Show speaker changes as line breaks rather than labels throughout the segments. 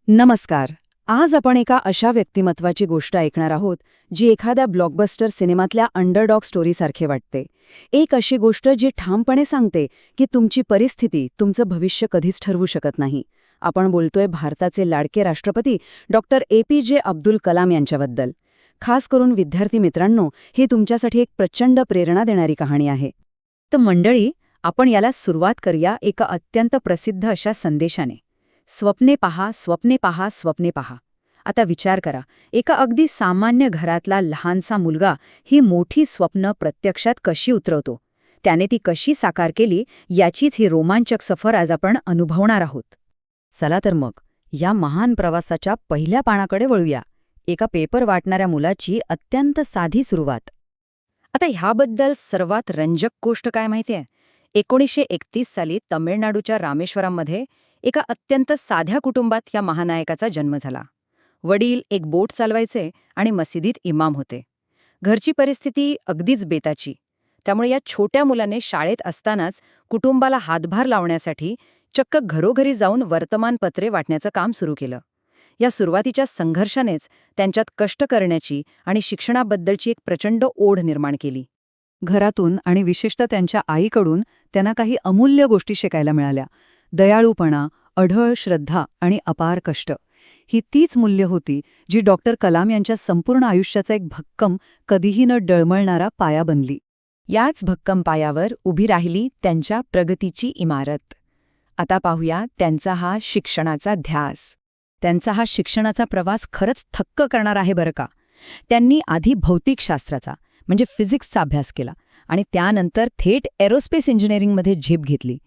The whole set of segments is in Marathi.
नमस्कार. आज आपण एका अशा व्यक्तिमत्वाची गोष्ट ऐकणार आहोत जी एखाद्या ब्लॉकबस्टर सिनेमातल्या अंडरडॉग स्टोरीसारखे वाटते. एक अशी गोष्ट जी ठामपणे सांगते की तुमची परिस्थिती तुमचं भविष्य कधीच ठरवू शकत नाही. आपण बोलतोय भारताचे लाडके राष्ट्रपती डॉक्टर APJ अब्दुल कलाम यांच्याबद्दल. खास करून विद्यार्थी मित्रांनो, ही तुमच्यासाठी एक प्रचंड प्रेरणा देणारी कहाणी आहे. तर मंडळी, आपण याला सुरुवात करूया एका अत्यंत प्रसिद्ध अशा संदेशाने. स्वप्ने पहा, स्वप्ने पहा, स्वप्ने पहा. आता विचार करा, एका अगदी सामान्य घरातला लहानसा मुलगा ही मोठी स्वप्न प्रत्यक्षात कशी उतरवतो, त्याने ती कशी साकार केली, याचीच ही रोमांचक सफर आज आपण अनुभवणार आहोत. चला तर मग या महान प्रवासाच्या पहिल्या पानाकडे वळूया. एका पेपर वाटणाऱ्या मुलाची अत्यंत साधी सुरुवात. आता ह्याबद्दल सर्वात रंजक गोष्ट काय माहितीये? 1931 साली तमिळनाडूच्या रामेश्वरममध्ये एका अत्यंत साध्या कुटुंबात या महानायकाचा जन्म झाला. वडील एक बोट चालवायचे आणि मशिदीत इमाम होते. घरची परिस्थिती अगदीच बेताची. त्यामुळे या छोट्या मुलाने शाळेत असतानाच कुटुंबाला हातभार लावण्यासाठी चक्क घरोघरी जाऊन वर्तमानपत्रे वाटण्याचं काम सुरू केलं. या सुरुवातीच्या संघर्षानेच त्यांच्यात कष्ट करण्याची आणि शिक्षणाबद्दलची एक प्रचंड ओढ निर्माण केली. घरातून आणि विशेषतः त्यांच्या आईकडून त्यांना काही अमूल्य गोष्टी शिकायला मिळाल्या. दयाळूपणा, अढळ श्रद्धा आणि अपार कष्ट ही तीच मूल्य होती जी डॉक्टर कलाम यांच्या संपूर्ण आयुष्याचा एक भक्कम, कधीही न डळमळणारा पाया बनली. याच भक्कम पायावर उभी राहिली त्यांच्या प्रगतीची इमारत. आता पाहूया त्यांचा हा शिक्षणाचा ध्यास. त्यांचा हा शिक्षणाचा प्रवास खरंच थक्क करणार आहे बरं का. त्यांनी आधी भौतिकशास्त्राचा म्हणजे फिजिक्सचा अभ्यास केला आणि त्यानंतर थेट एरोस्पेस इंजिनिअरिंगमध्ये झेप घेतली.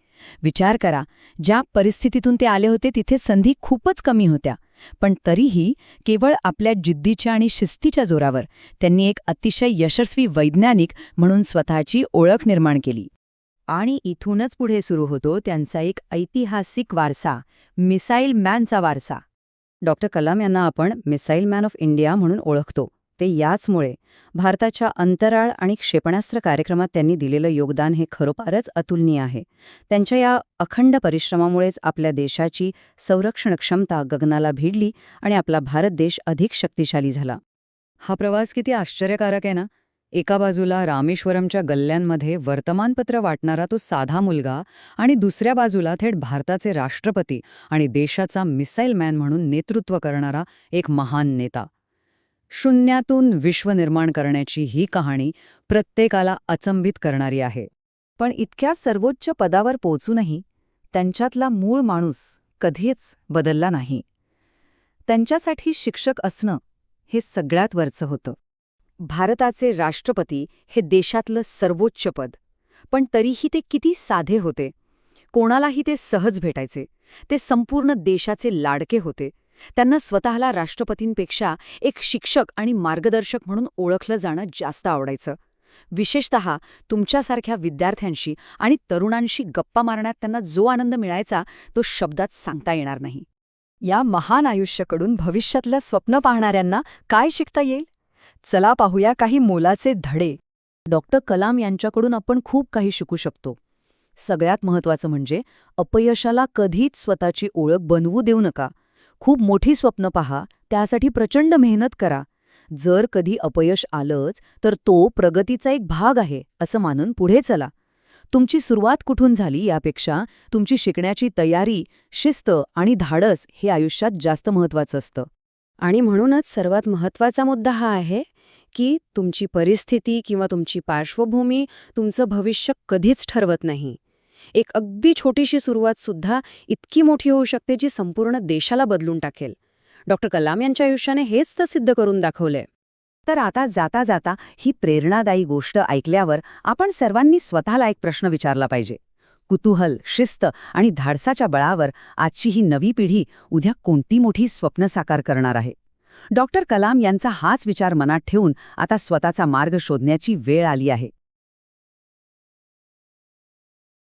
विचार करा, ज्या परिस्थितीतून ते आले होते तिथे संधी खूपच कमी होत्या, पण तरीही केवळ आपल्या जिद्दीच्या आणि शिस्तीच्या जोरावर त्यांनी एक अतिशय यशस्वी वैज्ञानिक म्हणून स्वतःची ओळख निर्माण केली. आणि इथूनच पुढे सुरू होतो त्यांचा एक ऐतिहासिक वारसा, मिसाईल मॅनचा वारसा. डॉक्टर कलाम यांना आपण मिसाईल मॅन ऑफ इंडिया म्हणून ओळखतो. ते याचमुळे भारताच्या अंतराळ आणि क्षेपणास्त्र कार्यक्रमात त्यांनी दिलेलं योगदान हे खरोखरच अतुलनीय आहे. त्यांच्या या अखंड परिश्रमामुळेच आपल्या देशाची संरक्षण क्षमता गगनाला भिडली आणि आपला भारत देश अधिक शक्तिशाली झाला. हा प्रवास किती आश्चर्यकारक आहे ना. एका बाजूला रामेश्वरमच्या गल्ल्यांमध्ये वर्तमानपत्र वाटणारा तो साधा मुलगा आणि दुसऱ्या बाजूला थेट भारताचे राष्ट्रपती आणि देशाचा मिसाईल मॅन म्हणून नेतृत्व करणारा एक महान नेता. शून्यातून विश्व निर्माण करण्याची ही कहाणी प्रत्येकाला अचंबित करणारी आहे. पण इतक्या सर्वोच्च पदावर पोचूनही त्यांच्यातला मूळ माणूस कधीच बदलला नाही. त्यांच्यासाठी शिक्षक असणं हे सगळ्यात वरचं होतं. भारताचे राष्ट्रपती हे देशातलं सर्वोच्च पद, पण तरीही ते किती साधे होते. कोणालाही ते सहज भेटायचे. ते संपूर्ण देशाचे लाडके होते. त्यांना स्वतःला राष्ट्रपतींपेक्षा एक शिक्षक आणि मार्गदर्शक म्हणून ओळखलं जाणं जास्त आवडायचं. विशेषतः तुमच्यासारख्या विद्यार्थ्यांशी आणि तरुणांशी गप्पा मारण्यात त्यांना जो आनंद मिळायचा तो शब्दात सांगता येणार नाही. या महान आयुष्याकडून भविष्यातलं स्वप्न पाहणाऱ्यांना काय शिकता येईल? चला पाहूया काही मोलाचे धडे. डॉक्टर कलाम यांच्याकडून आपण खूप काही शिकू शकतो. सगळ्यात महत्त्वाचं म्हणजे अपयशाला कधीच स्वतःची ओळख बनवू देऊ नका. खूप मोठी स्वप्न पहा, त्यासाठी प्रचंड मेहनत करा. जर कधी अपयश आलंच तर तो प्रगतीचा एक भाग आहे असं मानून पुढे चला. तुमची सुरुवात कुठून झाली यापेक्षा तुमची शिकण्याची तयारी, शिस्त आणि धाडस हे आयुष्यात जास्त महत्त्वाचं असतं. आणि म्हणूनच सर्वात महत्त्वाचा मुद्दा हा आहे की तुमची परिस्थिती किंवा तुमची पार्श्वभूमी तुमचं भविष्य कधीच ठरवत नाही. एक अगदी छोटीशी सुरुवातसुद्धा इतकी मोठी होऊ शकते जी संपूर्ण देशाला बदलून टाकेल. डॉक्टर कलाम यांच्या आयुष्याने हेच तर सिद्ध करून दाखवलंय. तर आता जाता जाता ही प्रेरणादायी गोष्ट ऐकल्यावर आपण सर्वांनी स्वतःला एक प्रश्न विचारला पाहिजे. कुतूहल, शिस्त आणि धाडसाच्या बळावर आजची ही नवी पिढी उद्या कोणती मोठी स्वप्न साकार करणार आहे? डॉक्टर कलाम यांचा हाच विचार मनात ठेवून आता स्वतःचा मार्ग शोधण्याची वेळ आली आहे.